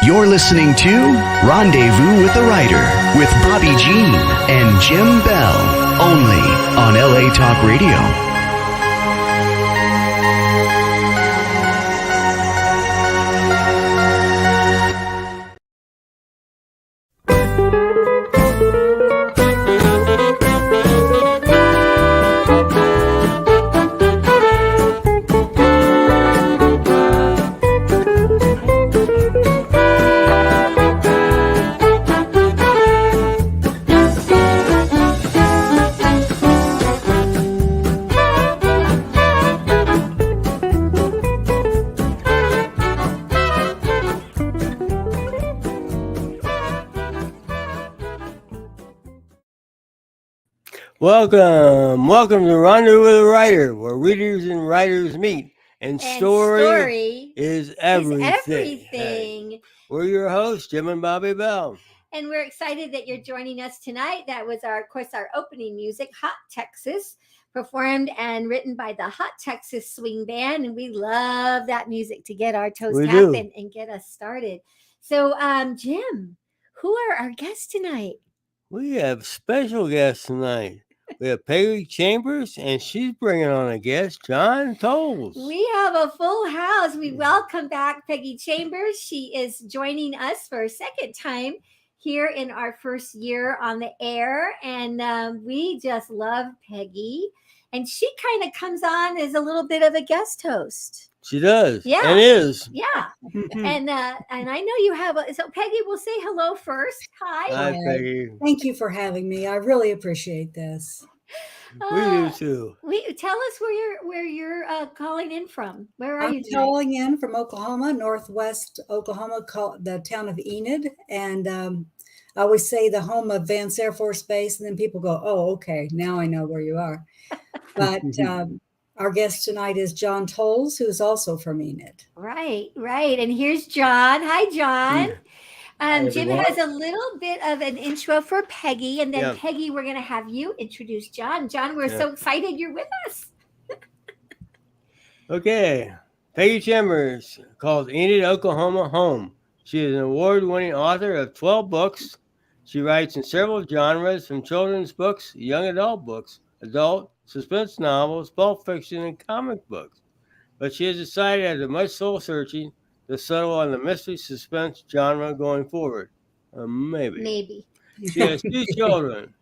You're listening to Rendezvous with the Writer with Bobbi Jean and Jim Bell, only on LA Talk Radio. Welcome to Rendezvous with the Writer, where readers and writers meet, and story is everything. Hey. We're your hosts, Jim and Bobbi Bell. And we're excited that you're joining us tonight. That was, our opening music, Hot Texas, performed and written by the Hot Texas Swing Band. And we love that music to get our toes tapping and get us started. So, Jim, who are our guests tonight? We have special guests tonight. We have Peggy Chambers, and she's bringing on a guest, John Tolles. We have a full house. We welcome back Peggy Chambers. She is joining us for a second time here in our first year on the air, and we just love Peggy. And she kind of comes on as a little bit of a guest host. She does. Yeah. And is. Yeah. And I know you have so Peggy, we'll say hello first. Hi. Hi, Peggy. Thank you for having me. I really appreciate this. We do too. Tell us where you're calling in from. Where are you today? I'm calling in from Oklahoma, northwest Oklahoma, called the town of Enid. And I always say the home of Vance Air Force Base, and then people go, "Oh, okay, now I know where you are." But our guest tonight is John Tolles, who's also from Enid. Right. And here's John. Hi, John. Jim has a little bit of an intro for Peggy, and then Peggy, we're going to have you introduce John. John, we're so excited you're with us. Okay. Peggy Chambers calls Enid, Oklahoma home. She is an award-winning author of 12 books. She writes in several genres, from children's books, young adult books, adult, suspense novels, pulp fiction, and comic books. But she has decided, after much soul-searching, to settle on the mystery suspense genre going forward. Maybe. She has 2 children,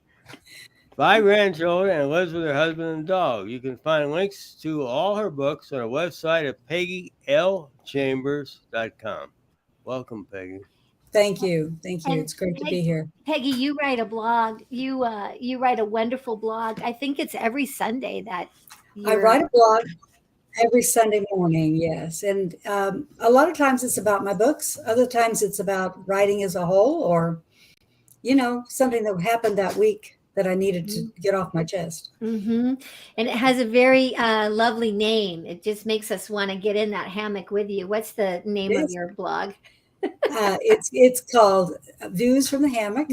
5 grandchildren, and lives with her husband and dog. You can find links to all her books on her website at PeggyLChambers.com. Welcome, Peggy. Thank you. It's great to be here. Peggy, you write a blog. You write a wonderful blog. I think it's every Sunday that I write a blog every Sunday morning, yes. And a lot of times it's about my books. Other times it's about writing as a whole, or, something that happened that week that I needed to get off my chest. Mm-hmm. And it has a very lovely name. It just makes us want to get in that hammock with you. What's the name of your blog? It's called Views from the Hammock.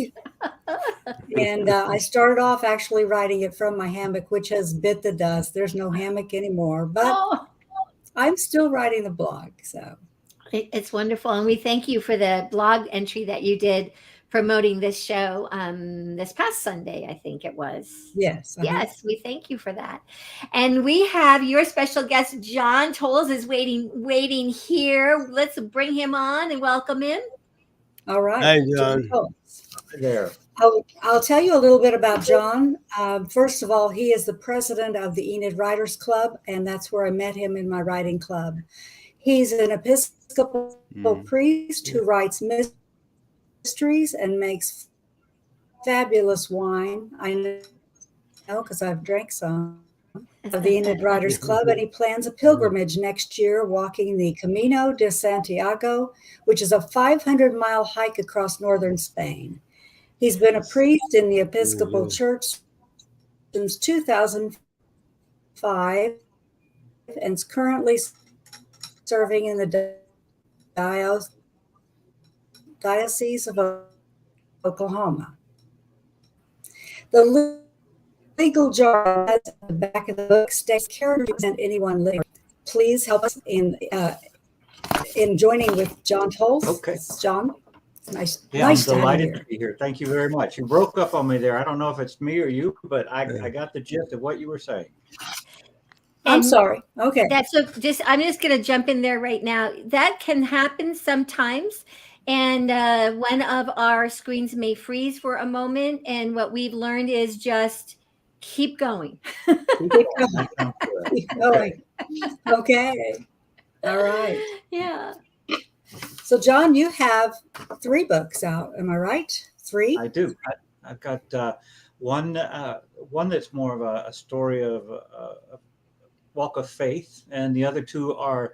And I started off actually writing it from my hammock, which has bit the dust. There's no hammock anymore, but I'm still writing the blog. So it's wonderful. And we thank you for the blog entry that you did promoting this show this past Sunday, I think it was. Yes. Yes, we thank you for that. And we have your special guest, John Tolles, is waiting here. Let's bring him on and welcome him. All right. Hi, John. Hi there. I'll tell you a little bit about John. First of all, he is the president of the Enid Writers Club, and that's where I met him, in my writing club. He's an Episcopal priest who writes mysteries and makes fabulous wine. I know because I've drank some of the Enid Writers Club, and he plans a pilgrimage next year, walking the Camino de Santiago, which is a 500-mile hike across northern Spain. He's been a priest in the Episcopal Church since 2005 and is currently serving in the Diocese of Oklahoma. The legal jargon at the back of the book states, "Care to represent anyone living. Please help us in in joining with John Tolles. Okay. John, it's nice. Yeah, nice I'm to have you delighted here. to be here. Thank you very much. You broke up on me there. I don't know if it's me or you, but I got the gist of what you were saying. I'm And sorry. Okay. That's I'm just going to jump in there right now. That can happen sometimes. And one of our screens may freeze for a moment. And what we've learned is just keep going. That sounds good. Keep going. Okay. All right. Yeah. So, John, you have 3 books out. Am I right? 3? I do. I've got one that's more of a story of a walk of faith, and the other 2 are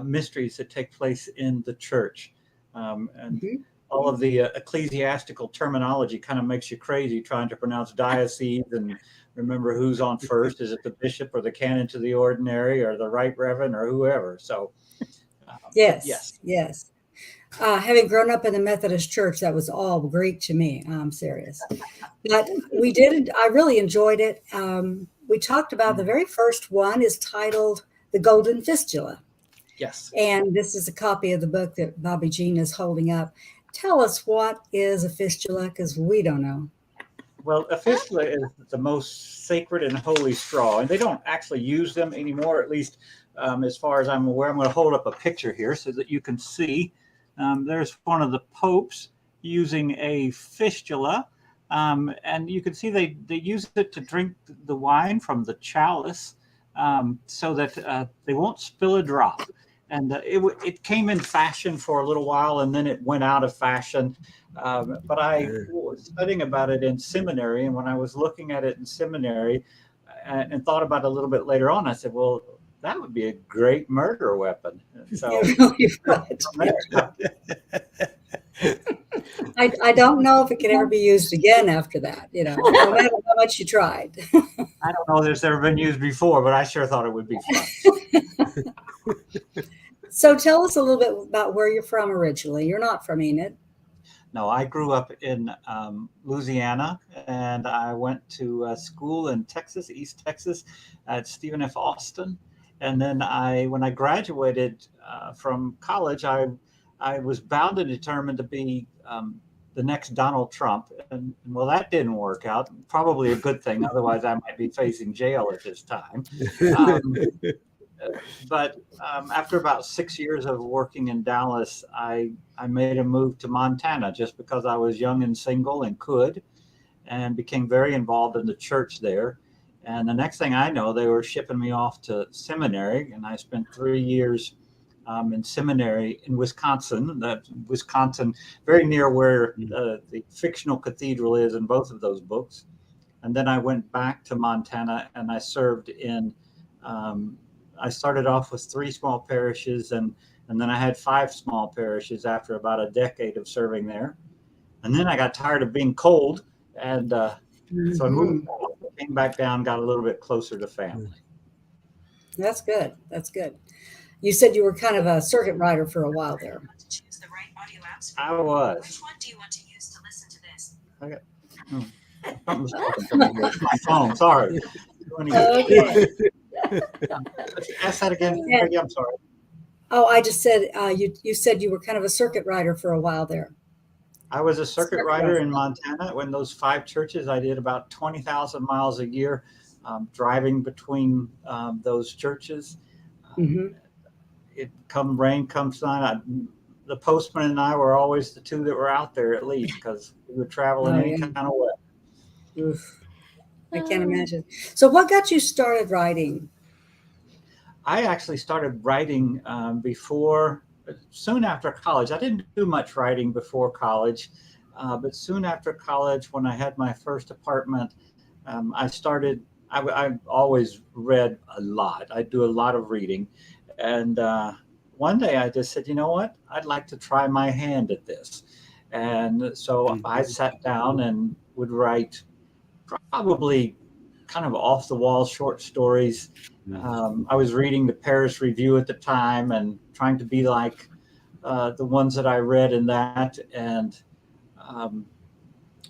mysteries that take place in the church. And all of the ecclesiastical terminology kind of makes you crazy trying to pronounce diocese and remember who's on first. Is it the bishop or the canon to the ordinary or the right reverend or whoever? So, Yes. Having grown up in the Methodist Church, that was all Greek to me. I'm serious. But I really enjoyed it. We talked about the very first one is titled The Golden Fistula. Yes. And this is a copy of the book that Bobbi Jean is holding up. Tell us, what is a fistula? Because we don't know. Well, a fistula is the most sacred and holy straw, and they don't actually use them anymore, at least as far as I'm aware. I'm going to hold up a picture here so that you can see. There's one of the popes using a fistula, and you can see they use it to drink the wine from the chalice so that they won't spill a drop. And it came in fashion for a little while, and then it went out of fashion. But I was studying about it in seminary, and when I was looking at it in seminary and thought about it a little bit later on, I said, well, that would be a great murder weapon. So I don't know if it can ever be used again after that, no matter how much you tried. I don't know if it's ever been used before, but I sure thought it would be fun. So tell us a little bit about where you're from originally. You're not from Enid. No, I grew up in Louisiana, and I went to school in Texas, East Texas, at Stephen F. Austin. And then when I graduated from college, I was bound and determined to be the next Donald Trump. And well, that didn't work out. Probably a good thing. Otherwise, I might be facing jail at this time. But after about 6 years of working in Dallas, I made a move to Montana just because I was young and single and could, and became very involved in the church there. And the next thing I know, they were shipping me off to seminary, and I spent 3 years in seminary in Wisconsin. Wisconsin, very near where the fictional cathedral is in both of those books. And then I went back to Montana, and I served in. I started off with 3 small parishes, and then I had 5 small parishes after about a decade of serving there. And then I got tired of being cold, and so I moved, came back down, got a little bit closer to family. That's good. That's good. You said you were kind of a circuit rider for a while there. I was. Which one do you want to use to listen to this? Okay. Something's talking to me here. It's my phone. Sorry. Okay. Ask that again. Peggy, I'm sorry. Oh, I just said you said you were kind of a circuit rider for a while there. I was a circuit rider in Montana. When those 5 churches, I did about 20,000 miles a year driving between those churches. It come rain, come sun. The postman and I were always the 2 that were out there at least, because we would travel in any kind of way. Oof. I can't imagine. So what got you started writing? I actually started writing soon after college. I didn't do much writing before college, but soon after college, when I had my first apartment, I've always read a lot. I do a lot of reading. And one day I just said, you know what? I'd like to try my hand at this. And so I sat down and would write probably kind of off the wall short stories. I was reading the Paris Review at the time and trying to be like the ones that I read in that. And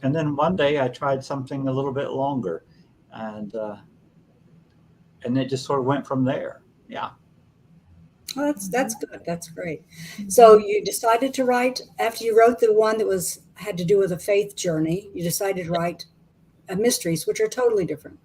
then one day I tried something a little bit longer, and it just sort of went from there. Yeah. Oh, that's good. That's great. So you decided to write after you wrote the one that was had to do with a faith journey. You decided to write mysteries, which are totally different.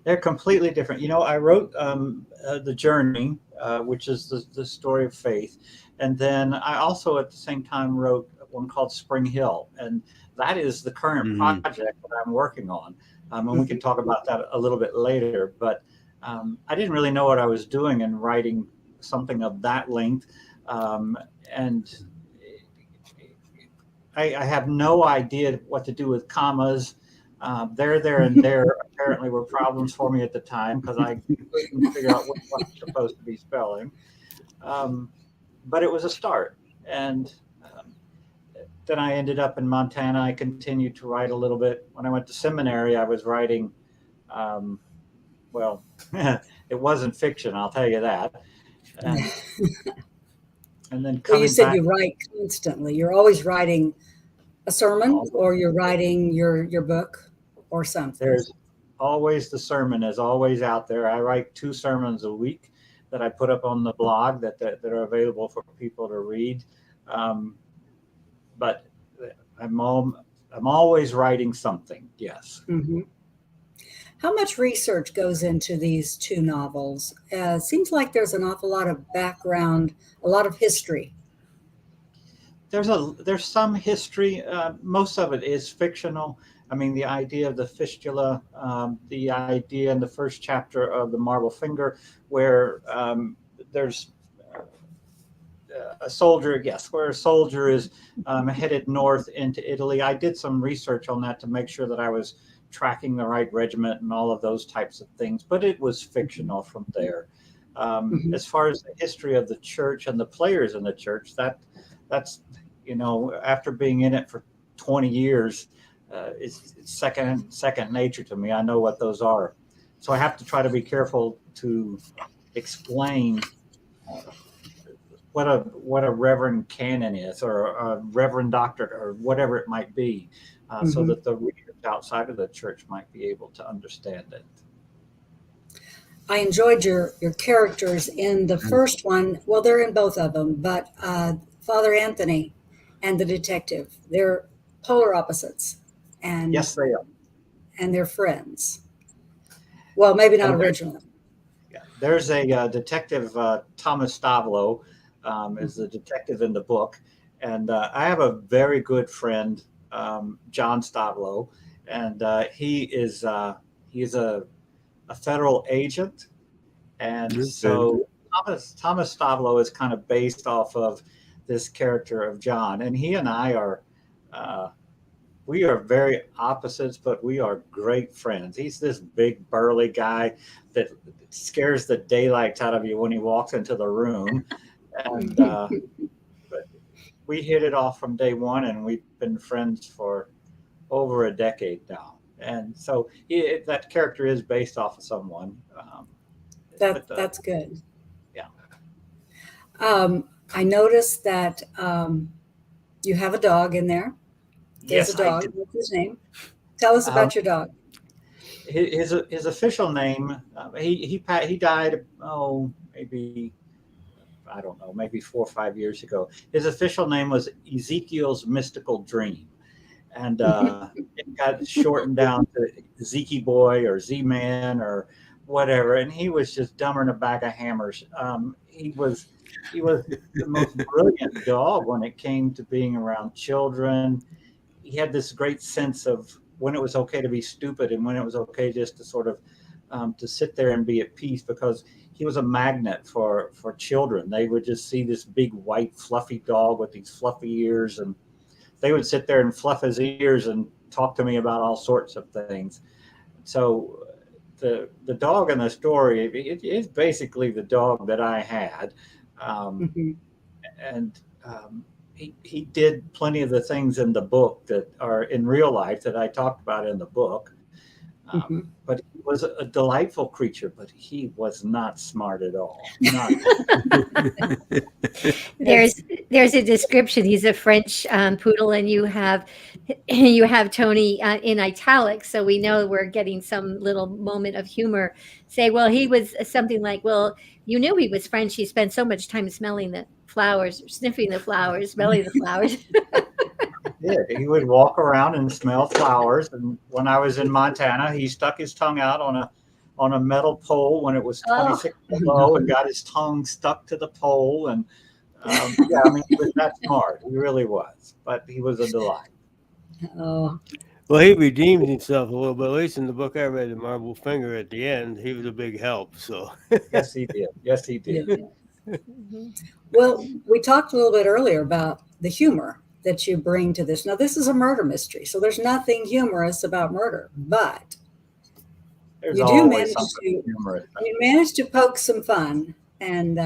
They're completely different. I wrote The Journey, which is the story of faith. And then I also at the same time wrote one called Spring Hill. And that is the current Mhm. project that I'm working on. And we can talk about that a little bit later. But I didn't really know what I was doing in writing something of that length. And I have no idea what to do with commas. There, and there apparently were problems for me at the time because I couldn't figure out what I'm supposed to be spelling. Um, but it was a start. And then I ended up in Montana. I continued to write a little bit. When I went to seminary, I was writing, um, well, it wasn't fiction, I'll tell you that. And, and then Well, you coming said back, you write constantly. You're always writing a sermon, or you're writing your book, or something. there's always the sermon is always out there. I write 2 sermons a week that I put up on the blog that are available for people to read. Um, but I'm always writing something. Yes. Hmm. How much research goes into these 2 novels? Seems like there's an awful lot of background, a lot of history. There's some history. Most of it is fictional. I mean, the idea of the fistula, the idea in the first chapter of the Marble Finger, where there's a soldier, yes, where a soldier is headed north into Italy. I did some research on that to make sure that I was tracking the right regiment and all of those types of things, but it was fictional from there. Mhm. As far as the history of the church and the players in the church, that's after being in it for 20 years, it's second nature to me. I know what those are, so I have to try to be careful to explain what a reverend canon is, or a reverend doctorate, or whatever it might be, so Mhm. that the readers outside of the church might be able to understand it. I enjoyed your characters in the first one. Well, they're in both of them, but Father Anthony and the detective, they're polar opposites, and Yes, they are. they're friends. Well, maybe not And originally. yeah, there's a detective, Thomas Stavlo, is the detective in the book, and I have a very good friend, John Stavlo, and he is a federal agent. And Okay. so Thomas Stavlo is kind of based off of this character of John, and he and I are uh, we are very opposites, but we are great friends. He's this big burly guy that scares the daylights out of you when he walks into the room, and but we hit it off from day one, and we've been friends for over a decade now. And so that character is based off of someone, but That's good. yeah. I noticed that you have a dog in there. There's a Yes, I dog. do. What's his name? Tell us Um, about your dog. his official name, he died, maybe, I don't know, maybe 4 or 5 years ago. His official name was Ezekiel's Mystical Dream, and it got shortened down to Zeke Boy or Z Man or whatever. And he was just dumber than a bag of hammers. He was the most brilliant dog when it came to being around children. He had this great sense of when it was okay to be stupid and when it was okay just to sort of to sit there and be at peace, because he was a magnet for children. They would just see this big white fluffy dog with these fluffy ears, and they would sit there and fluff his ears and talk to me about all sorts of things. So the dog in the story, it is basically the dog that I had. Um, Mhm. and he did plenty of the things in the book that are in real life that I talked about in the book. Mhm. But he was a delightful creature, but he was not smart at all. Not There's a description. He's a French poodle, and you have Tony in italics, so we know we're getting some little moment of humor. Say, well, he was something like, well, you knew he was French. He spent so much time smelling the flowers, sniffing the flowers, smelling the flowers. did. He would walk around and smell flowers. And when I was in Montana, he stuck his tongue out on a metal pole when it was Oh. 26 below and got his tongue stuck to the pole. And yeah, I mean, he was that smart. He really was. But he was a delight. Oh, Well, he redeemed himself a little bit. At least in the book I read, The Marble Finger, at the end, he was a big help. So Yes, he did. Yes, he did. yeah. Well, we talked a little bit earlier about the humor that you bring to this. Now, this is a murder mystery, so there's nothing humorous about murder, but There's you do always manage something to humorous. you managed to poke some fun, and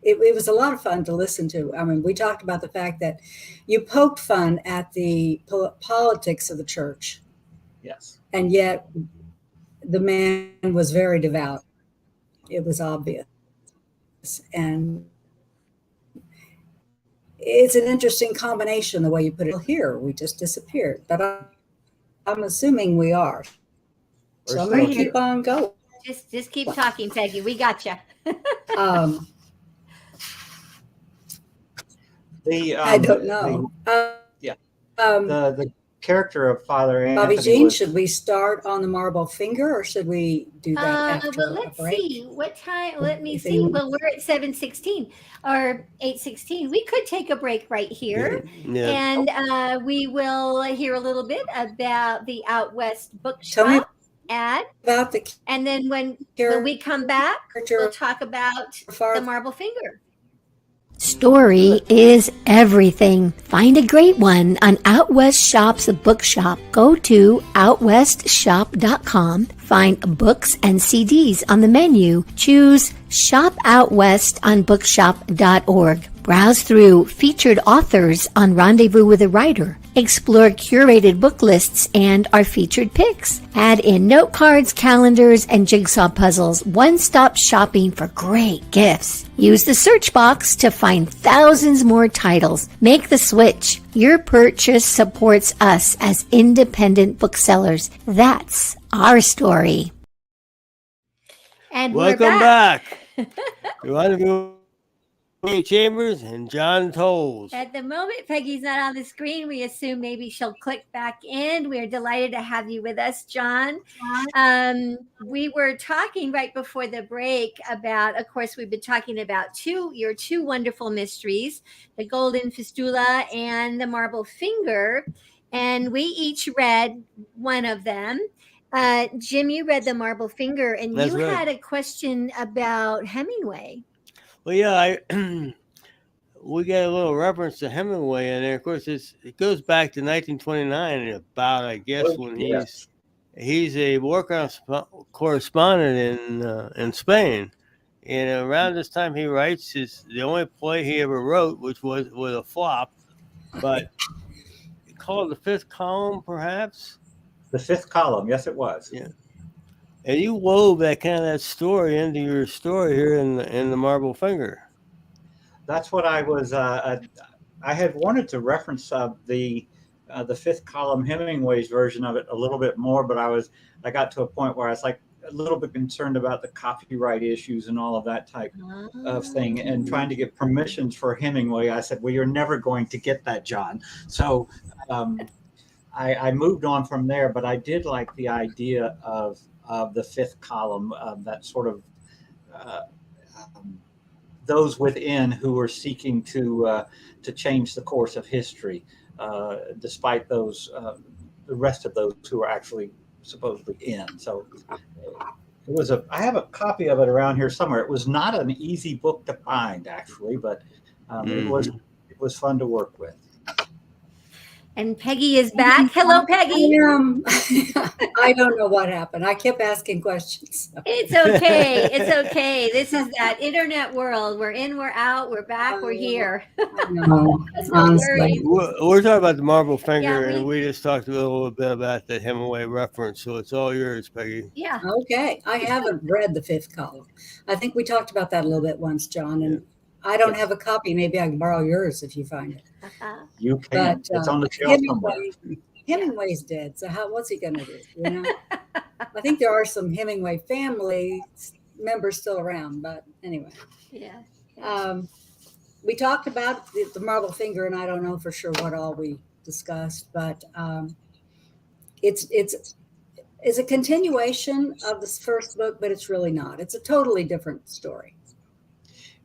it was a lot of fun to listen to. I mean, we talked about the fact that you poked fun at the politics of the church, Yes. and yet the man was very devout. It was obvious, and it's an interesting combination the way you put it. Here, we just disappeared, but I'm assuming we are. So We're I'm going to still keep on going. Just keep talking, Peggy. We got you. Um, The I don't know. yeah. Um, the character of Father Bobby Anthony Jean, was, should we start on the marble finger, or should we do that after Well, a let's break? see what time. Let me If see. anyone- Well, we're at 7:16 or 8:16. We could take a break right here, yeah. and we will hear a little bit about the Out West Tell me Bookshop ad, about the and then when we come back, we'll character talk about the far. marble finger. Story is everything. Find a great one on Out West Shop's bookshop. Go to outwestshop.com. Find books and CDs on the menu. Choose Shop Out West on bookshop.org. Browse through featured authors on Rendezvous with a Writer. Explore curated book lists and our featured picks. Add in note cards, calendars, and jigsaw puzzles. One-stop shopping for great gifts. Use the search box to find thousands more titles. Make the switch. Your purchase supports us as independent booksellers. That's our story. And Welcome we're back. You want to be Chambers and John Tolles. At the moment, Peggy's not on the screen. We assume maybe she'll click back in. We're delighted to have you with us, John. We were talking right before the break about, of course, we've been talking about your two wonderful mysteries, the Golden Fistula and the Marble Finger, and we each read one of them. Jim, you read the Marble Finger, and That's you right. had a question about Hemingway. Well, yeah, we get a little reference to Hemingway in there. Of course, it goes back to 1929, about, I guess, when yes. he's a war correspondent in Spain, and around this time he writes the only play he ever wrote, which was a flop, but called The Fifth Column, perhaps. The Fifth Column. Yes, it was. Yeah. And you wove that story into your story here in the Marble Finger. That's what I was. I had wanted to reference the Fifth Column, Hemingway's version of it, a little bit more, but I got to a point where I was like a little bit concerned about the copyright issues and all of that type of thing, and trying to get permissions for Hemingway. I said, "Well, you're never going to get that, John." So I moved on from there, but I did like the idea of the Fifth Column, that sort of those within who were seeking to change the course of history, despite those the rest of those who are actually supposedly in. So it was I have a copy of it around here somewhere. It was not an easy book to find, actually, but it was fun to work with. And Peggy is back. Hello, Peggy. I don't know what happened. I kept asking questions. It's okay. It's okay. This is that internet world. We're in, we're out, we're back, we're here. I know, No honestly. worries. We're talking about the marble finger, Yeah, and we just talked a little bit about the Hemingway reference. So it's all yours, Peggy. Yeah. Okay. I haven't read the fifth column. I think we talked about that a little bit once, John, and I don't have a copy. Maybe I can borrow yours if you find it. Uh-huh. You can. But It's on the shelf somewhere. Hemingway's dead. So what's he going to do? You know, I think there are some Hemingway family members still around, but anyway. Yeah. We talked about the marble finger, and I don't know for sure what all we discussed, but it's a continuation of this first book, but it's really not. It's a totally different story.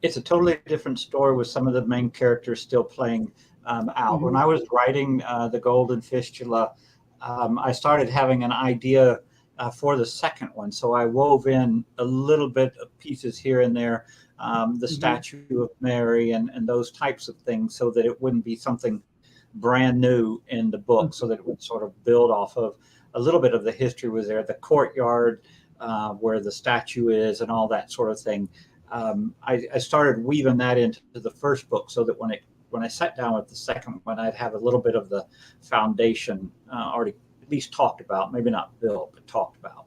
It's a totally different story with some of the main characters still playing out. When I was writing The Golden Fistula, I started having an idea for the second one. So I wove in a little bit of pieces here and there, the statue of Mary and those types of things, so that it wouldn't be something brand new in the book, so that it would sort of build off of a little bit of the history was there, the courtyard where the statue is and all that sort of thing. I started weaving that into the first book, so that when I sat down with the second one, I'd have a little bit of the foundation already at least talked about, maybe not built, but talked about.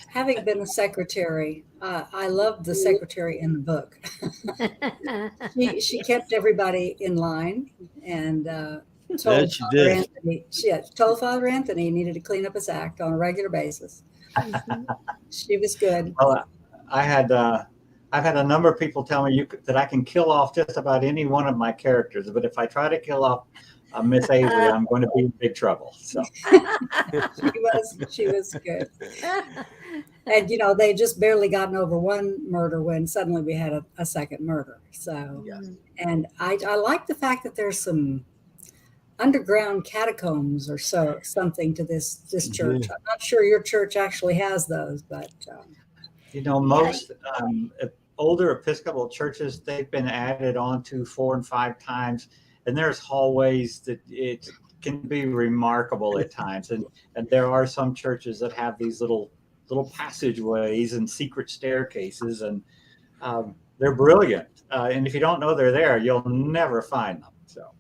Having been a secretary, I loved the secretary in the book. she kept everybody in line and told Father Anthony he needed to clean up his act on a regular basis. She was good. Well, I've had a number of people tell me that I can kill off just about any one of my characters, but if I try to kill off Miss Avery, I'm going to be in big trouble. So she was good. And they just barely gotten over one murder when suddenly we had a second murder. So, and I like the fact that there's some underground catacombs or something to this church. I'm not sure your church actually has those, but most older Episcopal churches, they've been added on to 4 and 5 times, and there's hallways that it can be remarkable at times, and there are some churches that have these little passageways and secret staircases, and they're brilliant. And if you don't know they're there, you'll never find them. So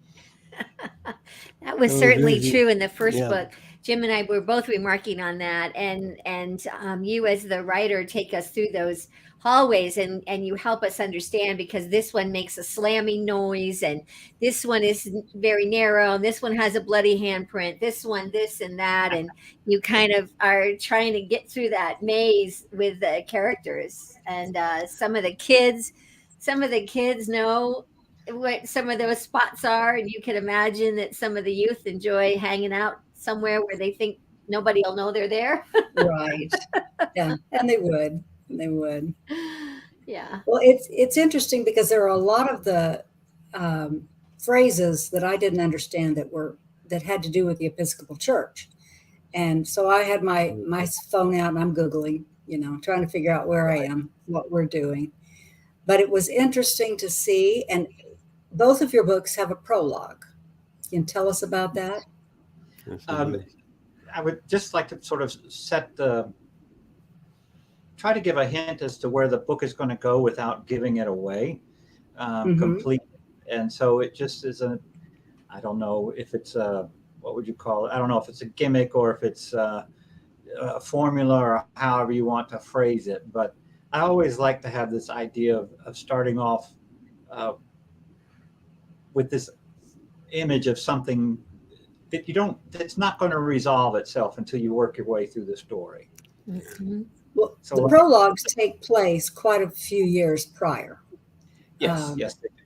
that was certainly true in the first book. Jim and I were both remarking on that, and you as the writer take us through those hallways and you help us understand, because this one makes a slamming noise, and this one is very narrow, and this one has a bloody handprint, this one this and that, and you kind of are trying to get through that maze with the characters. And some of the kids know what some of those spots are, and you can imagine that some of the youth enjoy hanging out somewhere where they think nobody will know they're there. Right. Yeah, and they would. Yeah. Well, it's interesting because there are a lot of the phrases that I didn't understand that had to do with the Episcopal Church, and so I had my phone out and I'm Googling, trying to figure out where I am, what we're doing. But it was interesting to see, and both of your books have a prologue. Can you tell us about that? I would just like to sort of try to give a hint as to where the book is going to go without giving it away completely. And so it just is I don't know if it's what would you call it? I don't know if it's a gimmick or if it's a formula or however you want to phrase it. But I always like to have this idea of starting off with this image of something that that's not going to resolve itself until you work your way through the story. Mm-hmm. Well, so the prologues take place quite a few years prior. Yes, yes. They do.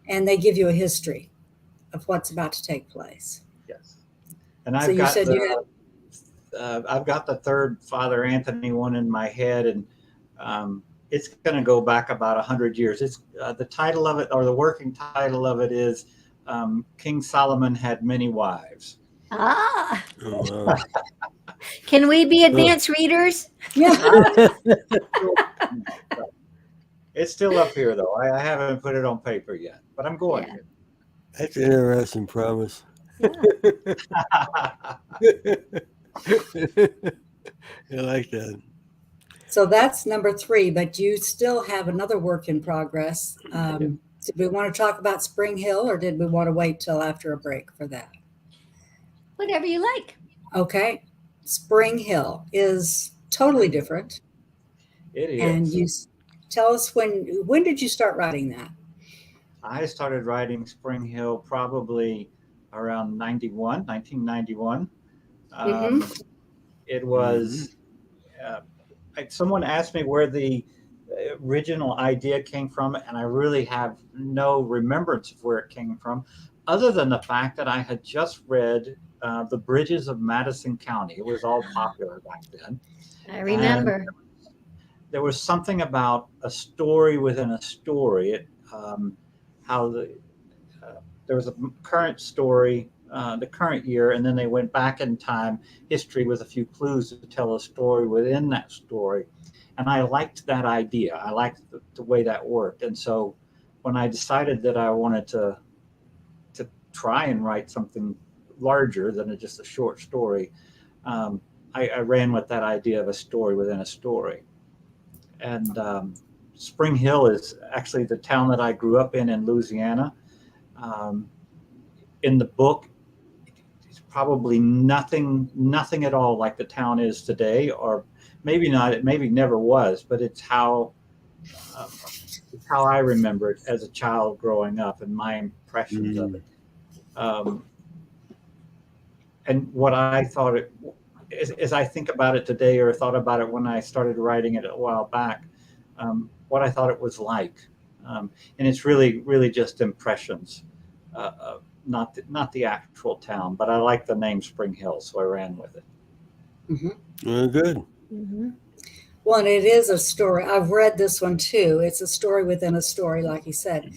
And they give you a history of what's about to take place. Yes. And I've got the third Father Anthony one in my head, and it's going to go back about 100 years. It's the title of it, or the working title of it, is King Solomon Had Many Wives. Ah. Oh, wow. Can we be advanced readers? Yeah. It's still up here, though. I haven't put it on paper yet, but I'm going to. That's an interesting premise. I like that. So that's number 3, but you still have another work in progress. Did we want to talk about Spring Hill, or did we want to wait till after a break for that? Whatever you like. Okay. Spring Hill is totally different. It And is. you tell us when did you start writing that? I started writing Spring Hill probably around 1991. It was, someone asked me where the original idea came from, and I really have no remembrance of where it came from, other than the fact that I had just read The Bridges of Madison County. It was all popular back then. I remember. And there was something about a story within a story. How there was a current story, the current year, and then they went back in time, history, with a few clues to tell a story within that story. And I liked that idea. I liked the way that worked. And so when I decided that I wanted to try and write something larger than just a short story, I ran with that idea of a story within a story. And Spring Hill is actually the town that I grew up in Louisiana. In the book, it's probably nothing at all like the town is today, or maybe not. It maybe never was, but it's how I remember it as a child growing up, and my impressions of it. And what I thought it, as I think about it today, or thought about it when I started writing it a while back, what I thought it was like, and it's really just impressions. Not the actual town, but I like the name Spring Hill, so I ran with it. Good. Well, and it is a story. I've read this one too. It's a story within a story, like you said.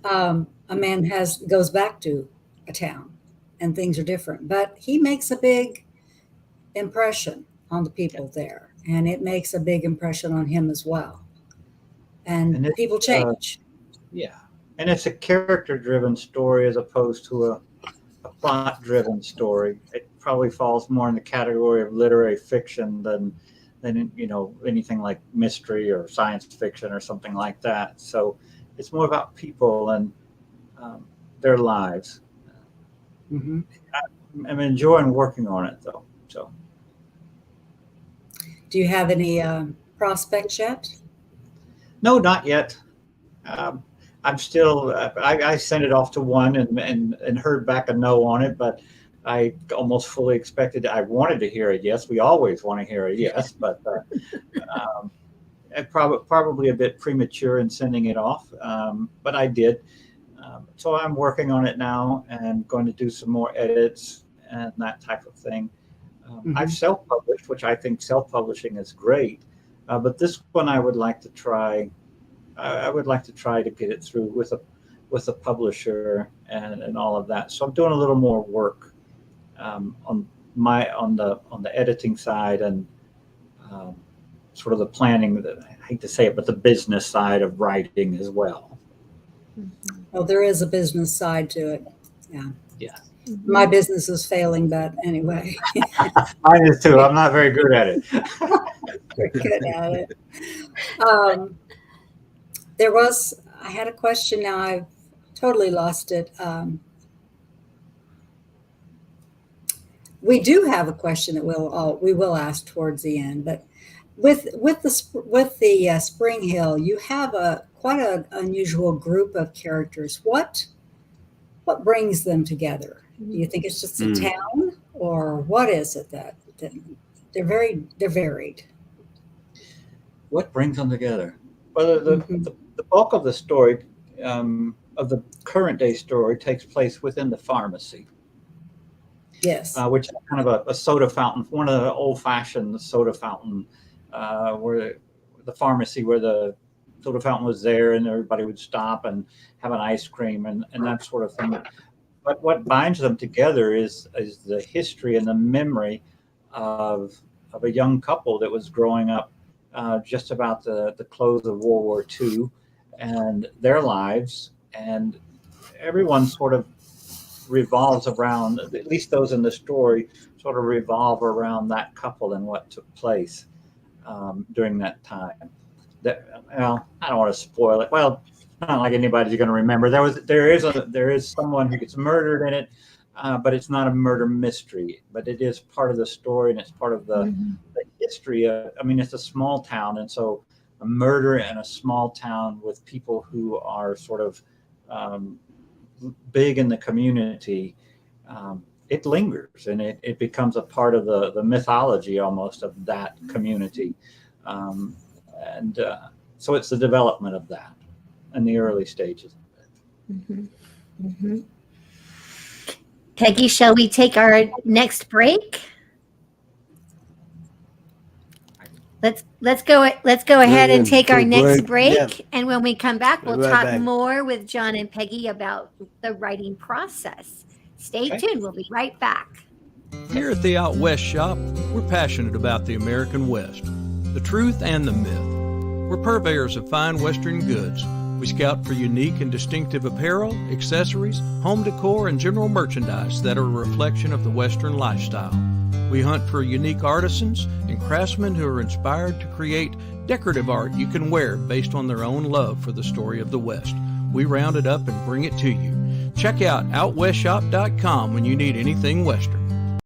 A man goes back to a town, and things are different, but he makes a big impression on the people there, and it makes a big impression on him as well. And people change. Yeah. And it's a character-driven story as opposed to a plot-driven story. It probably falls more in the category of literary fiction than anything like mystery or science fiction or something like that. So it's more about people and their lives. I'm enjoying working on it, though. So, do you have any prospects yet? No, not yet. I'm still. I sent it off to one and heard back a no on it, but I almost fully expected. I wanted to hear a yes. We always want to hear a yes, but probably a bit premature in sending it off. But I did. So I'm working on it now and going to do some more edits and that type of thing. I've self-published, which I think self-publishing is great, but this one I would like to try. I would like to try to get it through with a publisher and all of that. So I'm doing a little more work on the editing side and sort of the planning. I hate to say it, but the business side of writing as well. Well, there is a business side to it. Yeah. Yeah. My business is failing, but anyway. Mine is too. I'm not very good at it. You're good at it. I had a question. Now I've totally lost it. We do have a question that we will ask towards the end, but with the Spring Hill, you have quite an unusual group of characters. What brings them together? Do you think it's just a town, or what is it that they're varied? What brings them together? Well, the bulk of the story, of the current day story, takes place within the pharmacy. Yes. Which is kind of a soda fountain, one of the old-fashioned soda fountain, where the pharmacy, where the soda fountain was there, and everybody would stop and have an ice cream and that sort of thing. But what binds them together is the history and the memory of a young couple that was growing up just about the close of World War II, and their lives, and everyone sort of revolves around, at least those in the story, sort of revolve around that couple and what took place during that time. Well, I don't want to spoil it. Well, not like anybody's going to remember. There is someone who gets murdered in it, but it's not a murder mystery. But it is part of the story, and it's part of the history of. I mean, it's a small town, and so a murder in a small town with people who are sort of big in the community. It lingers, and it becomes a part of the mythology almost of that community. So it's the development of that in the early stages of it. Mm-hmm. Mm-hmm. Peggy, shall we take our next break? Let's go ahead and take our next break. Yeah. And when we come back, we'll Right talk back. more with John and Peggy about the writing process. Stay tuned. We'll be right back. Here at the Out West Shop, we're passionate about the American West, the truth and the myth. We're purveyors of fine Western goods. We scout for unique and distinctive apparel, accessories, home decor, and general merchandise that are a reflection of the Western lifestyle. We hunt for unique artisans and craftsmen who are inspired to create decorative art you can wear based on their own love for the story of the West. We round it up and bring it to you. Check out OutWestShop.com when you need anything Western.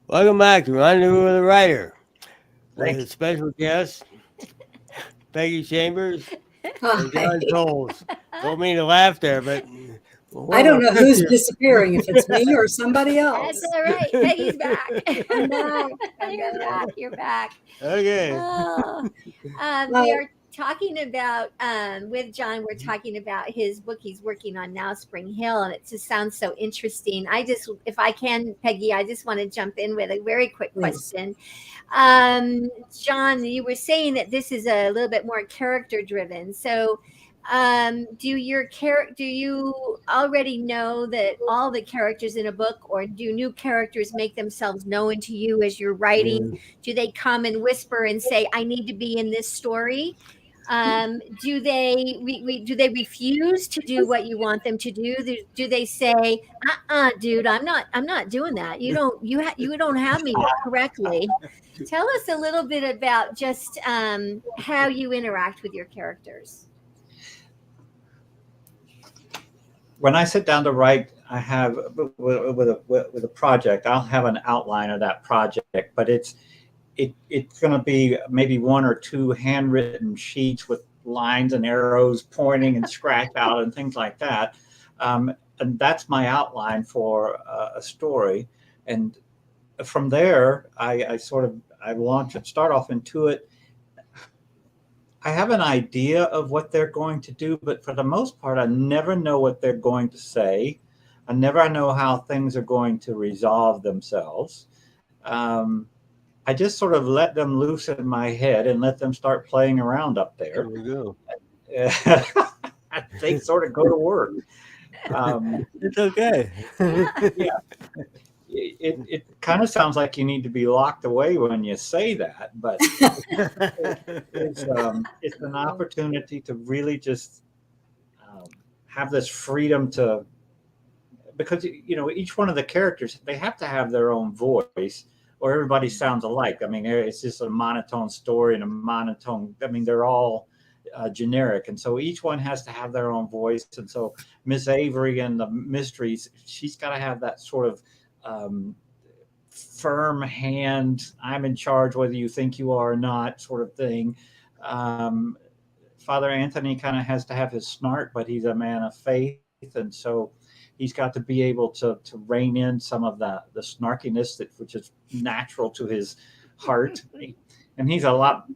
Welcome back to Rendezvous with a Writer. Thanks. With a special guest, Peggy Chambers and John Coles. Don't mean to laugh there, but I don't know who's disappearing, if it's me or somebody else. That's all right. Peggy's back. I'm back. You're back. You're back. Okay. Oh. We are talking about with John. We're talking about his book he's working on now, Spring Hill, and it just sounds so interesting. If I can, Peggy, I just want to jump in with a very quick question. John, you were saying that this is a little bit more character driven. So, do you already know that all the characters in a book, or do new characters make themselves known to you as you're writing? Do they come and whisper and say, "I need to be in this story"? Do they refuse to do what you want them to do? Do they say, dude, I'm not doing that. You don't have me correctly. Tell us a little bit about just how you interact with your characters. When I sit down to write, I have with a project, I'll have an outline of that project, but it's going to be maybe one or two handwritten sheets with lines and arrows pointing and scratch out and things like that. And that's my outline for a story. And from there, I launch and start off into it. I have an idea of what they're going to do, but for the most part, I never know what they're going to say. I never know how things are going to resolve themselves. I just sort of let them loose in my head and let them start playing around up there. There we go. They sort of go to work. It's okay. Yeah. It kind of sounds like you need to be locked away when you say that, but it's an opportunity to really just have this freedom to, because each one of the characters, they have to have their own voice, or everybody sounds alike. I mean, it's just a monotone story and a monotone. I mean, they're all generic, and so each one has to have their own voice. And so Miss Avery and the mysteries, she's got to have that sort of firm hand, I'm in charge whether you think you are or not sort of thing. Father Anthony kind of has to have his snark, but he's a man of faith, and so he's got to be able to rein in some of the snarkiness which is natural to his heart. And he's a lot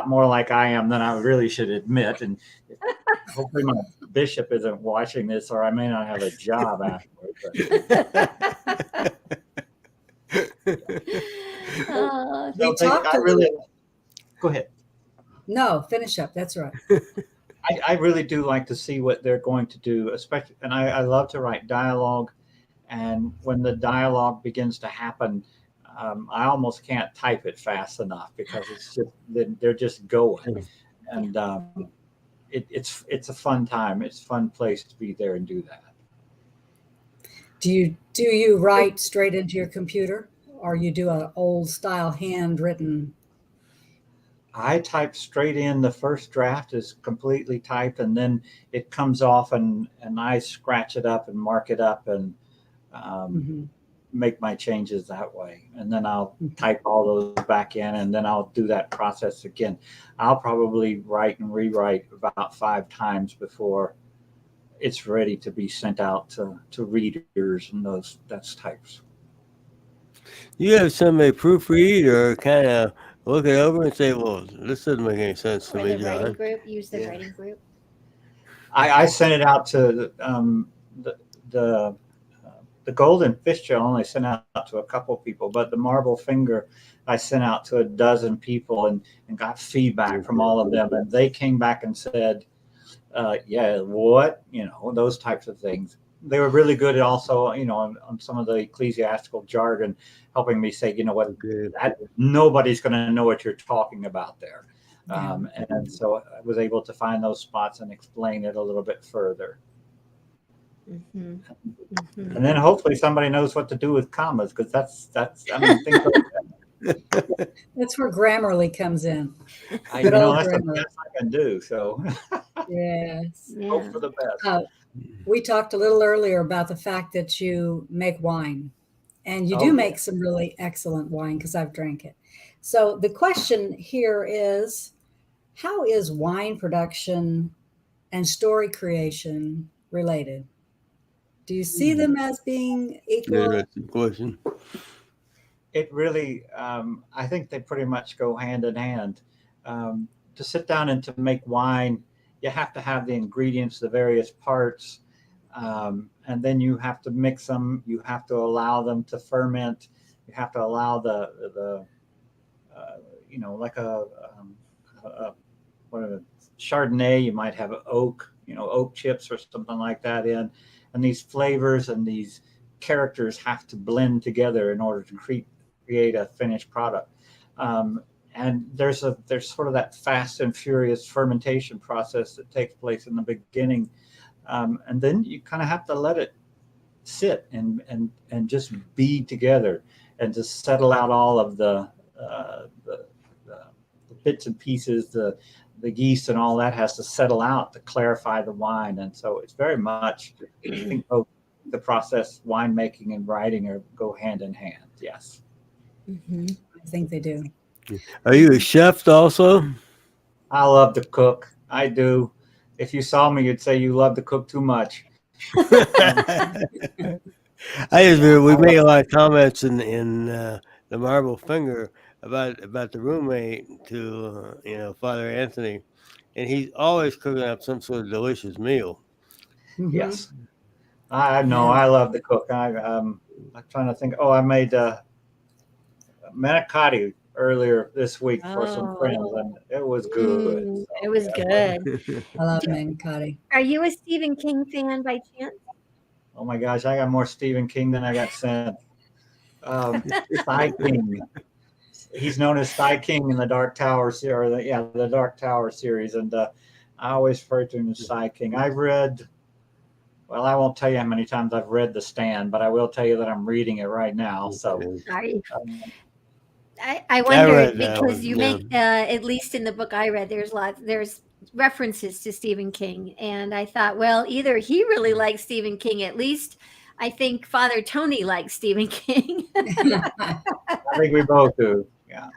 more like I am than I really should admit. And hopefully my bishop isn't watching this, or I may not have a job afterwards. Go ahead. No, finish up. That's right. I really do like to see what they're going to do, especially, and I love to write dialogue. And when the dialogue begins to happen, I almost can't type it fast enough because it's just they're just going, and it's a fun time. It's a fun place to be there and do that. Do you write straight into your computer, or you do an old style handwritten? I type straight in. The first draft is completely typed, and then it comes off, and I scratch it up and mark it up and Mhm. make my changes that way. And then I'll type all those back in, and then I'll do that process again. I'll probably write and rewrite about 5 times before it's ready to be sent out to readers and that's types. You have somebody proofread or kind of look it over and say, "Well, this doesn't make any sense to Or me, the writing John." group, use the Yeah. writing group. I sent it out to the the the golden fistula. Only sent out to a couple people, but the marble finger I sent out to a dozen people and got feedback from all of them, and they came back and said, yeah, what, those types of things. They were really good at also, on some of the ecclesiastical jargon, helping me say, what, Okay. nobody's going to know what you're talking about there. Yeah. And so I was able to find those spots and explain it a little bit further. Mm-hmm. Mm-hmm. And then hopefully somebody knows what to do with commas, because things like that. That's where Grammarly comes in. That's Good old the Grammarly. best I can do. So Yes. hope Yeah. for the best. We talked a little earlier about the fact that you make wine, and you Oh, do yeah. make some really excellent wine because I've drank it. So the question here is, how is wine production and story creation related? Do you see them as being Yeah, equal? that's the question. It really, I think they pretty much go hand in hand. To sit down and to make wine, you have to have the ingredients, the various parts, and then you have to mix them. You have to allow them to ferment. You have to allow the like what a Chardonnay, you might have oak, oak chips or something like that in, and these flavors and these characters have to blend together in order to create a finished product. And there's sort of that fast and furious fermentation process that takes place in the beginning, and then you kind of have to let it sit and just be together and just settle out all of the bits and pieces, the yeast and all that has to settle out to clarify the wine. And so it's very much, I think both the process, winemaking and writing go hand in hand. Yes. Mm-hmm. I think they do. Are you a chef also? I love to cook. I do. If you saw me, you'd say you love to cook too much. We made a lot of comments in the Marble Finger about the roommate to Father Anthony, and he's always cooking up some sort of delicious meal. Mhm. Yes, I know. Yeah. I love to cook. I'm trying to think. Oh, I made manicotti earlier this week for some friends, and it was good. It was good. I love manicotti. Are you a Stephen King fan by chance? Oh my gosh, I got more Stephen King than I got sent. Cy King. He's known as Cy King in the Dark Tower series, the Dark Tower series, and I always refer to him as Cy King. I won't tell you how many times I've read The Stand, but I will tell you that I'm reading it right now. So Sorry. I wondered read that because one, you yeah. make at least in the book I read, there's references to Stephen King, and I thought, well, either he really likes Stephen King, at least I think Father Tony likes Stephen King. I think we both do. Yeah.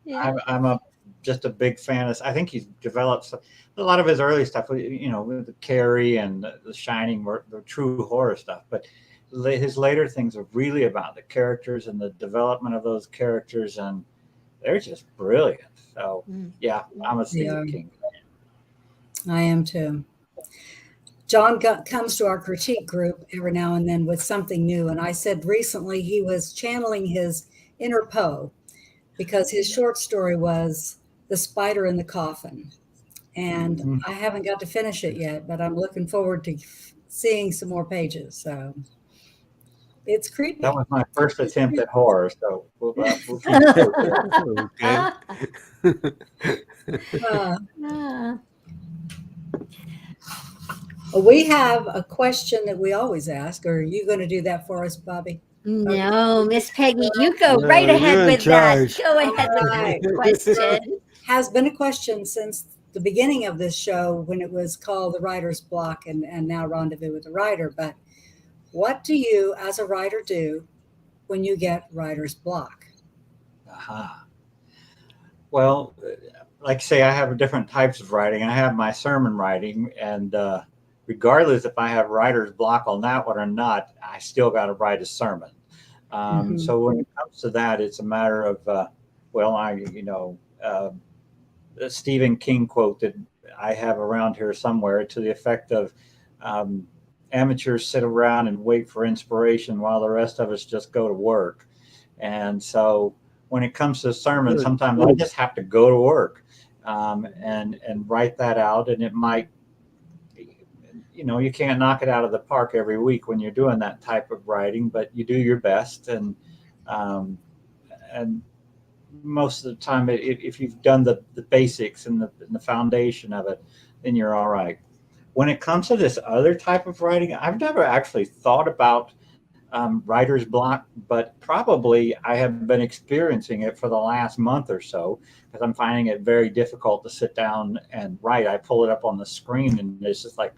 Yeah. I'm just a big fan of. I think he's developed a lot of his early stuff. With the Carrie and The Shining, were the true horror stuff, but his later things are really about the characters and the development of those characters, and they're just brilliant. So yeah, I'm a Stephen King fan. I am too. John comes to our critique group every now and then with something new, and I said recently he was channeling his inner Poe because his short story was The Spider in the Coffin, and I haven't got to finish it yet, but I'm looking forward to seeing some more pages. So it's creepy. That was my first attempt at horror, so we'll keep Okay. We have a question that we always ask. Are you going to do that for us, Bobby? No, Miss Peggy, you go No, right ahead you're in with that. charge. Go ahead with Alright. the question. Has been a question since the beginning of this show when it was called The Writer's Block and now Rendezvous with the Writer. But what do you, as a writer, do when you get writer's block? Aha. Well, like I say, I have different types of writing. I have my sermon writing, and regardless if I have writer's block on that one or not, I still got to write a sermon. So when it comes to that, it's a matter of, a Stephen King quote that I have around here somewhere to the effect of, amateurs sit around and wait for inspiration while the rest of us just go to work. And so when it comes to sermons, sometimes I just have to go to work and write that out. And it might, you can't knock it out of the park every week when you're doing that type of writing, but you do your best. And most of the time, if you've done the basics and the foundation of it, then you're all right. When it comes to this other type of writing, I've never actually thought about writer's block, but probably I have been experiencing it for the last month or so because I'm finding it very difficult to sit down and write. I pull it up on the screen and it's just like,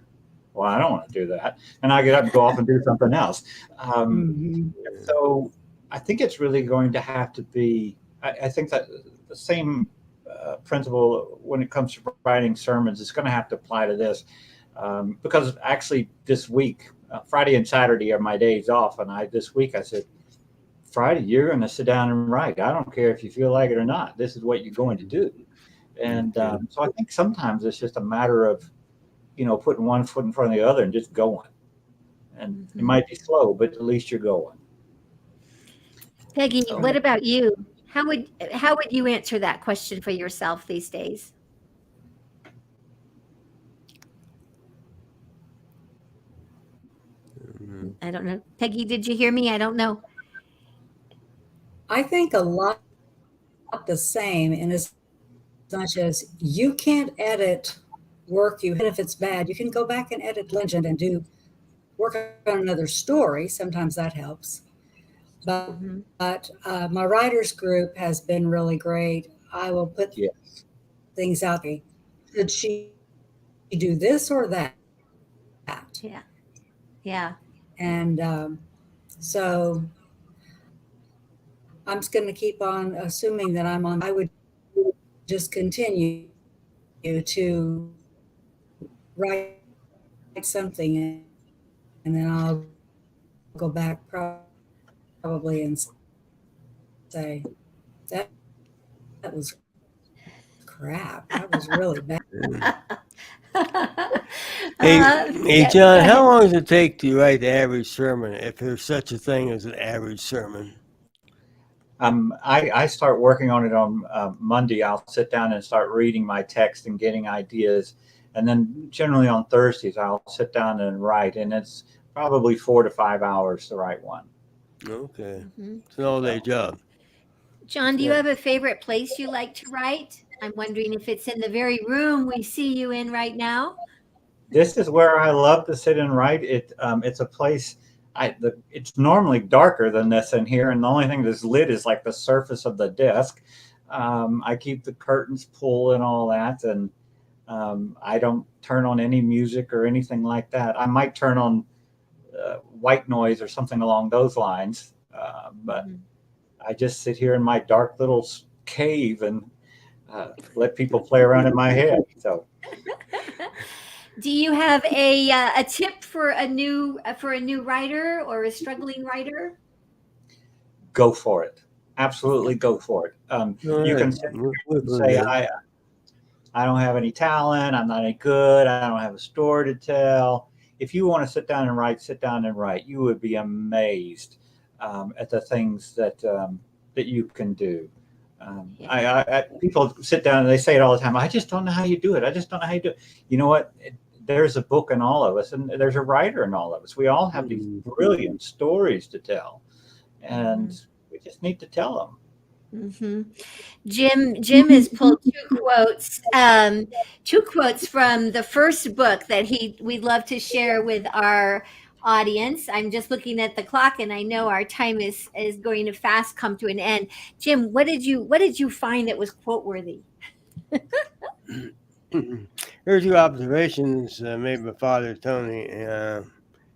well, I don't want to do that. And I get up and go off and do something else. So I think it's really going to have to be, I think that the same principle when it comes to writing sermons is going to have to apply to this. Because actually this week, Friday and Saturday are my days off. And this week I said, Friday, you're going to sit down and write. I don't care if you feel like it or not. This is what you're going to do. And so I think sometimes it's just a matter of, putting one foot in front of the other and just going. And it might be slow, but at least you're going. Peggy, what about you? How would you answer that question for yourself these days? I don't know. Peggy, did you hear me? I don't know. I think a lot the same in as much as you can't edit work even if it's bad. You can go back and edit Legend and do work on another story. Sometimes that helps. But my writers group has been really great. I will put things out there. Should she do this or that? Yeah. And so I'm just going to keep on assuming that I'm on. I would just continue to write something and then I'll go back probably and say that was crap. That was really bad. Hey, John, how long does it take to write the average sermon, if there's such a thing as an average sermon? I start working on it on Monday. I'll sit down and start reading my text and getting ideas. And then generally on Thursdays, I'll sit down and write. And it's probably 4 to 5 hours to write one. Okay. It's an all-day job. John, do you have a favorite place you like to write? I'm wondering if it's in the very room we see you in right now. This is where I love to sit and write. It's a place. It's normally darker than this in here, and the only thing that's lit is like the surface of the desk. I keep the curtains pulled and all that, and I don't turn on any music or anything like that. I might turn on white noise or something along those lines, but I just sit here in my dark little cave and let people play around in my head. So. Do you have a tip for a new writer or a struggling writer? Go for it. Absolutely go for it. You can say, I don't have any talent. I'm not any good. I don't have a story to tell. If you want to sit down and write. You would be amazed at the things that you can do. People sit down and they say it all the time. I just don't know how you do it. You know what? There's a book in all of us, and there's a writer in all of us. We all have these brilliant stories to tell, and we just need to tell them. Mm-hmm. Jim has pulled two quotes from the first book that we'd love to share with our audience. I'm just looking at the clock, and I know our time is going to fast come to an end. Jim, what did you find that was quote worthy? Here's two observations made by Father Tony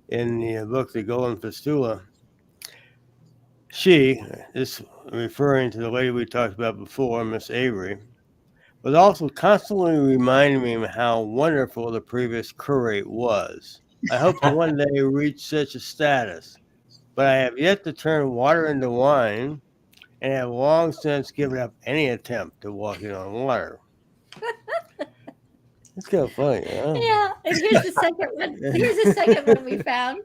in the book The Golden Fistula. She is referring to the lady we talked about before, Miss Avery, but also constantly reminding me of how wonderful the previous curate was. I hope to one day reach such a status, but I have yet to turn water into wine and have long since given up any attempt to walking on water. It's kind of funny, huh? Yeah, and here's the second one. Here's the second one we found.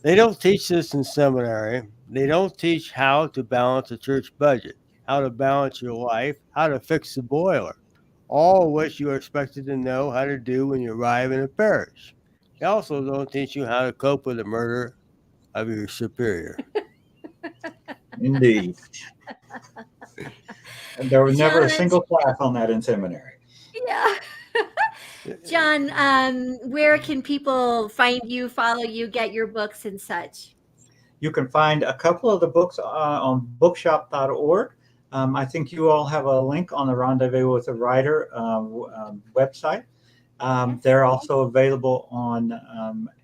They don't teach this in seminary. They don't teach how to balance a church budget, how to balance your life, how to fix the boiler, all of which you are expected to know how to do when you arrive in a parish. They also don't teach you how to cope with the murder of your superior. Indeed. And there was never a John. single class on that in seminary. Yeah. John, where can people find you, follow you, get your books and such? You can find a couple of the books on bookshop.org. I think you all have a link on the Rendezvous with a Writer website. They're also available on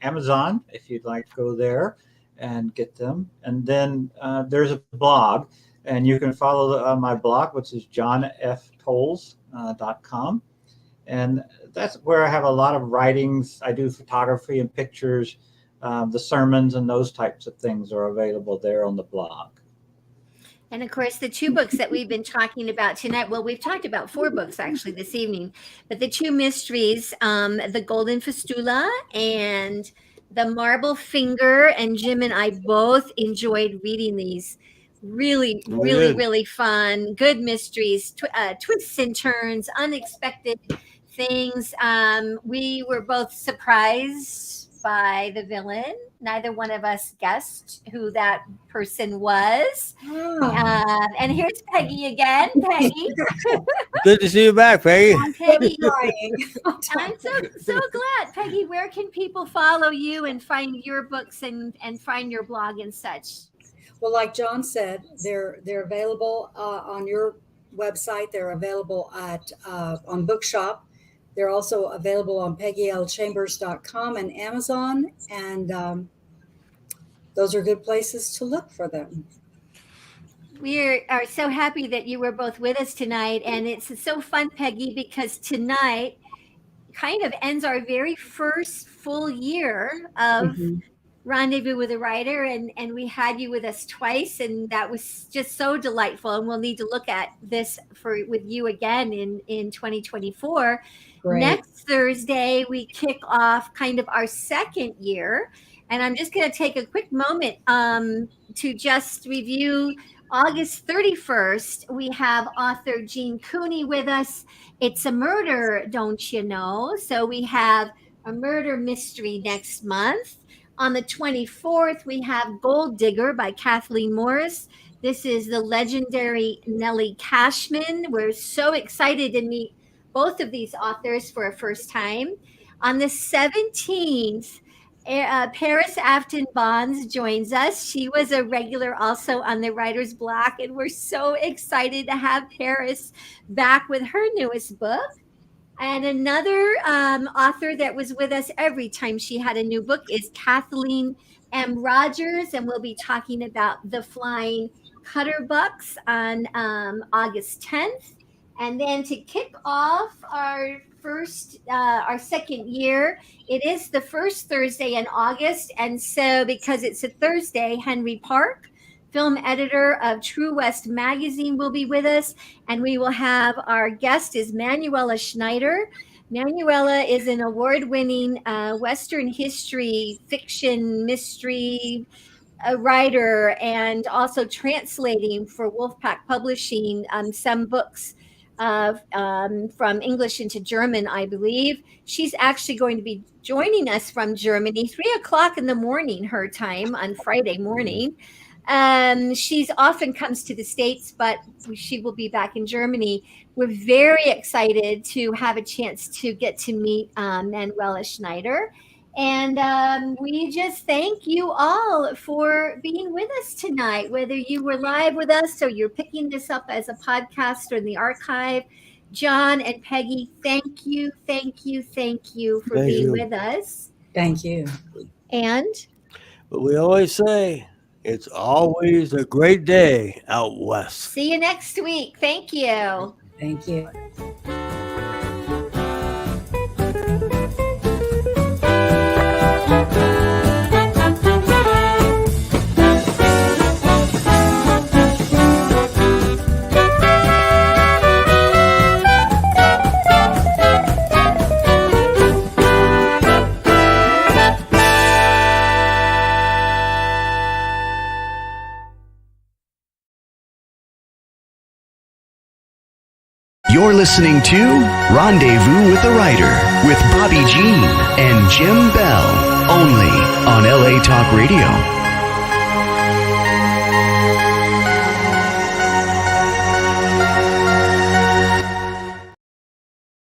Amazon if you'd like to go there and get them. And then there's a blog, and you can follow my blog, which is johnftolles.com. And that's where I have a lot of writings. I do photography and pictures. The sermons and those types of things are available there on the blog. And of course, the two books that we've been talking about tonight, well, we've talked about 4 books actually this evening, but the 2 mysteries, The Golden Fistula and The Marble Finger, and Jim and I both enjoyed reading these. Really, really fun, good mysteries, twists and turns, unexpected things. We were both surprised by the villain. Neither one of us guessed who that person was. And here's Peggy again. Peggy. Good to see you back, Peggy. Peggy. I'm so glad. Peggy, where can people follow you and find your books and find your blog and such? Well, like John said, they're available on your website. They're available on Bookshop. They're also available on PeggyLChambers.com and Amazon, and those are good places to look for them. We are so happy that you were both with us tonight, and it's so fun, Peggy, because tonight kind of ends our very first full year of Rendezvous with a Writer, and we had you with us twice, and that was just so delightful. And we'll need to look at this with you again in 2024. Great. Next Thursday, we kick off kind of our second year, and I'm just going to take a quick moment to just review. August 31st, we have author Jean Cooney with us. It's a murder, don't you know? So we have a murder mystery next month. On the 24th, we have Gold Digger by Kathleen Morris. This is the legendary Nellie Cashman. We're so excited to meet both of these authors for a first time. On the 17th, Paris Afton Bonds joins us. She was a regular also on the Writer's Block, and we're so excited to have Paris back with her newest book. And another author that was with us every time she had a new book is Kathleen M. Rogers, and we'll be talking about The Flying Cutterbucks on August 10th. And then to kick off our second year, it is the first Thursday in August. And so because it's a Thursday, Henry Park, film editor of True West Magazine, will be with us. And we will have our guest is Manuela Schneider. Manuela is an award-winning Western history, fiction, mystery writer, and also translating for Wolfpack Publishing some books from English into German, I believe. She's actually going to be joining us from Germany, 3:00 in the morning, her time on Friday morning. She's often comes to the States, but she will be back in Germany. We're very excited to have a chance to get to meet Manuela Schneider. And we just thank you all for being with us tonight, whether you were live with us or you're picking this up as a podcast or in the archive. John and Peggy, thank you for being with us. Thank you. And But we always say it's always a great day out west. see you next week. Thank you. Thank you. You're listening to Rendezvous with the Writer with Bobbi Jean and Jim Bell, only on LA Talk Radio.